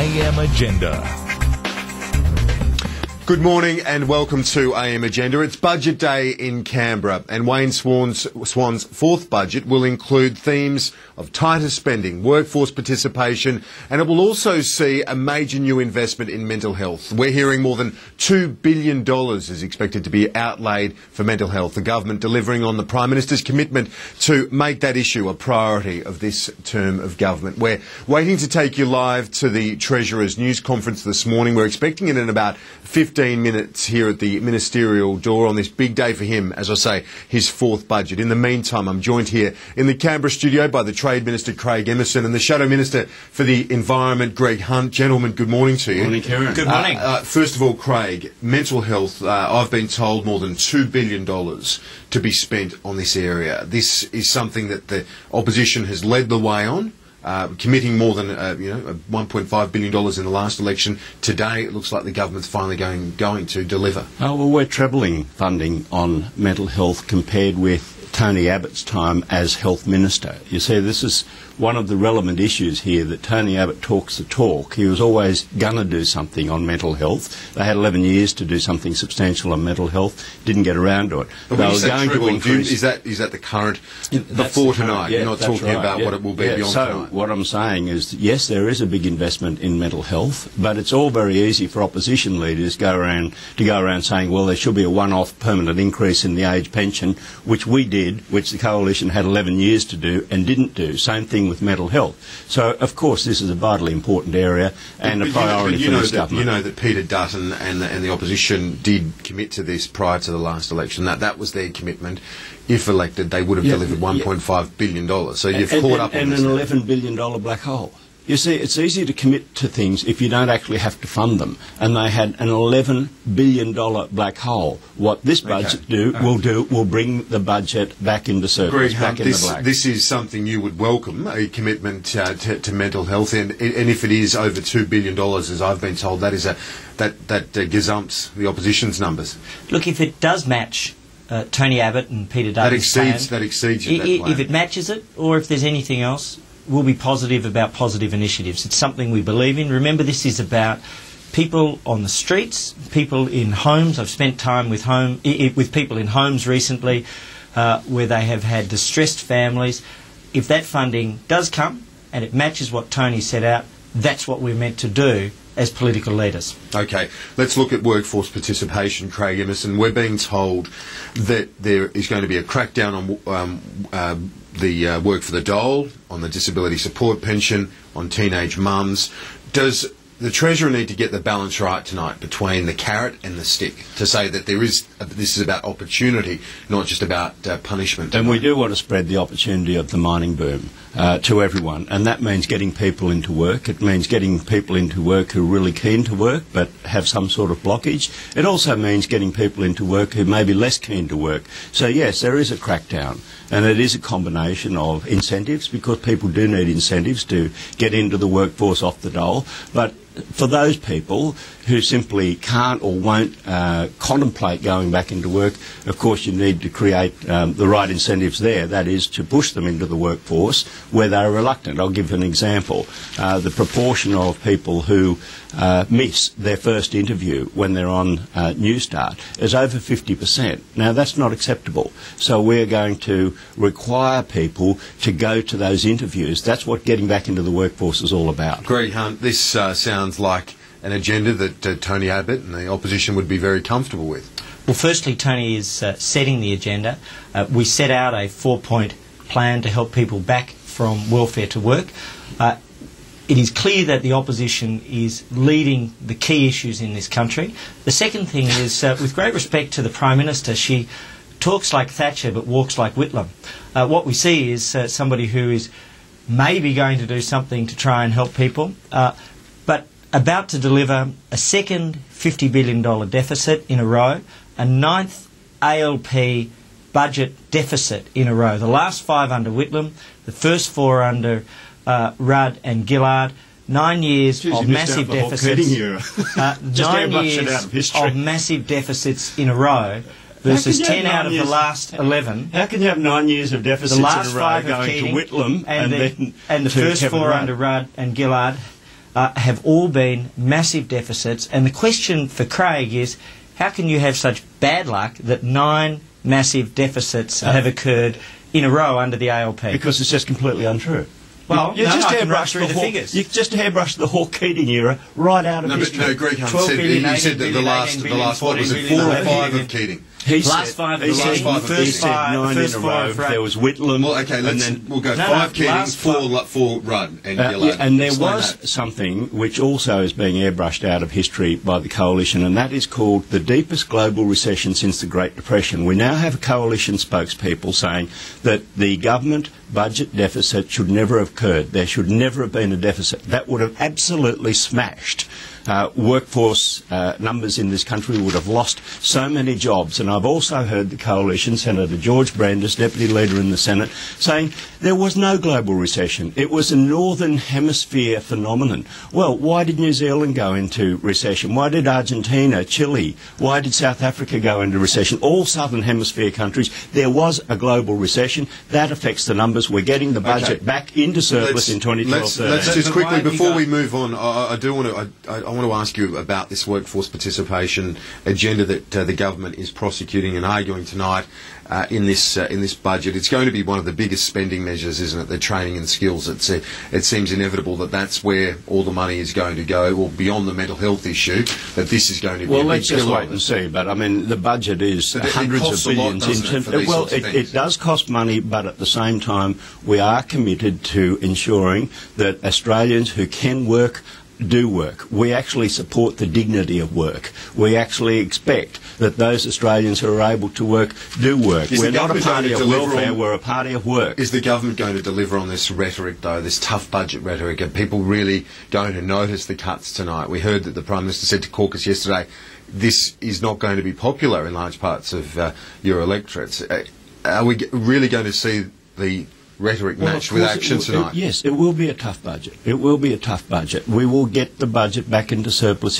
AM Agenda. Good morning and welcome to AM Agenda. It's Budget Day in Canberra, and Wayne Swan's fourth budget will include themes of tighter spending, workforce participation, and it will also see a major new investment in mental health. We're hearing more than $2 billion is expected to be outlaid for mental health, the government delivering on the Prime Minister's commitment to make that issue a priority of this term of government. We're waiting to take you live to the Treasurer's news conference this morning. We're expecting it in about 15 minutes here at the ministerial door on this big day for him, as I say, his fourth budget. In the meantime, I'm joined here in the Canberra studio by the Trade Minister, Craig Emerson, and the Shadow Minister for the Environment, Greg Hunt. Gentlemen, good morning to you. Good morning, Kieran. Good morning. First of all, Craig, mental health, I've been told more than $2 billion to be spent on this area. This is something that the opposition has led the way on. Committing more than $1.5 billion in the last election. Today, it looks like the government's finally going to deliver. Oh, well, we're trebling funding on mental health compared with Tony Abbott's time as Health Minister. You see, this is one of the relevant issues here, that Tony Abbott talks the talk. He was always going to do something on mental health. They had 11 years to do something substantial on mental health, didn't get around to it. But they were going to increase... Is that the current... before tonight? Yeah, you're not talking about what it will be beyond tonight? So what I'm saying is, yes, there is a big investment in mental health, but it's all very easy for opposition leaders to go around saying, well, there should be a one-off permanent increase in the age pension, which we did, which the Coalition had 11 years to do and didn't do. Same thing with mental health. So, of course, this is a vitally important area and a priority for this government. You know that Peter Dutton and the opposition did commit to this prior to the last election. That was their commitment. If elected, they would have delivered $1.5 billion. So you've caught up on this. And an $11 billion black hole. You see, it's easy to commit to things if you don't actually have to fund them. And they had an $11 billion black hole. What this budget will bring the budget back into surplus, back in the black. This is something you would welcome, a commitment to mental health. And if it is over $2 billion, as I've been told, that gazumps the opposition's numbers. Look, if it does match Tony Abbott and Peter Dutton's that exceeds that plan. If it matches it, or if there's anything else, we'll be positive about positive initiatives. It's something we believe in. Remember, this is about people on the streets, people in homes. I've spent time with people in homes recently where they have had distressed families. If that funding does come and it matches what Tony set out, that's what we're meant to do as political leaders. Okay, let's look at workforce participation, Craig Emerson. We're being told that there is going to be a crackdown on the work for the dole, on the disability support pension, on teenage mums. Does the Treasurer need to get the balance right tonight between the carrot and the stick to say that this is about opportunity, not just about punishment? And we do want to spread the opportunity of the mining boom to everyone, and that means getting people into work. It means getting people into work who are really keen to work but have some sort of blockage. It also means getting people into work who may be less keen to work. So yes, there is a crackdown, and it is a combination of incentives, because people do need incentives to get into the workforce off the dole. But for those people who simply can't or won't contemplate going back into work, of course you need to create the right incentives there. That is, to push them into the workforce where they're reluctant. I'll give an example. The proportion of people who miss their first interview when they're on Newstart is over 50%. Now, that's not acceptable. So we're going to require people to go to those interviews. That's what getting back into the workforce is all about. Greg Hunt, this sounds like an agenda that Tony Abbott and the opposition would be very comfortable with. Well, firstly, Tony is setting the agenda. We set out a 4-point plan to help people back from welfare to work. It is clear that the opposition is leading the key issues in this country. The second thing is, with great respect to the Prime Minister, she talks like Thatcher but walks like Whitlam. What we see is somebody who is maybe going to do something to try and help people, but about to deliver a second $50 billion deficit in a row, a ninth ALP budget deficit in a row. The last 5 under Whitlam, the first 4 under Rudd and Gillard. 9 years of massive deficits. 9 years of massive deficits in a row versus 10 out of the last 11. How can you have 9 years of deficits the last in a row 5 going Keating, to Whitlam and the first 4 under Rudd and Gillard? have all been massive deficits. And the question for Craig is, how can you have such bad luck that 9 massive deficits have occurred in a row under the ALP? Because it's just completely untrue. Well, you just hairbrush through the figures. You just hairbrush the Hawke-Keating era right out of history. No, Greg Hunt said, he said that the last what was it, 4 or 5 of Keating. Last five of Keating. He said 9 in a row. There was Whitlam. Well, okay, we'll go 5 Keating, 4 Rudd, and Gilbert. And there was something which also is being airbrushed out of history by the Coalition, and that is called the deepest global recession since the Great Depression. We now have Coalition spokespeople saying that the government budget deficit should never have occurred. There should never have been a deficit. That would have absolutely smashed workforce numbers in this country. Would have lost so many jobs. And I've also heard the Coalition, Senator George Brandis, Deputy Leader in the Senate, saying there was no global recession. It was a Northern Hemisphere phenomenon. Well, why did New Zealand go into recession? Why did Argentina, Chile, why did South Africa go into recession? All Southern Hemisphere countries, there was a global recession. That affects the numbers. We're getting the budget back into surplus in 2012. Let's just quickly, before we move on, I want to ask you about this workforce participation agenda that the government is prosecuting and arguing tonight in this budget. It's going to be one of the biggest spending measures, isn't it? The training and skills. It seems inevitable that that's where all the money is going to go, or beyond the mental health issue, that this is going to be. Well, let's just wait and see. But I mean, the budget is hundreds of billions. It does cost money, but at the same time, we are committed to ensuring that Australians who can work do work. We actually support the dignity of work. We actually expect that those Australians who are able to work do work. We're not a party of welfare, we're a party of work. Is the government going to deliver on this rhetoric, though, this tough budget rhetoric? Are people really going to notice the cuts tonight? We heard that the Prime Minister said to caucus yesterday, this is not going to be popular in large parts of your electorates. Are we really going to see the rhetoric matched with action tonight? Yes, it will be a tough budget. It will be a tough budget. We will get the budget back into surplus in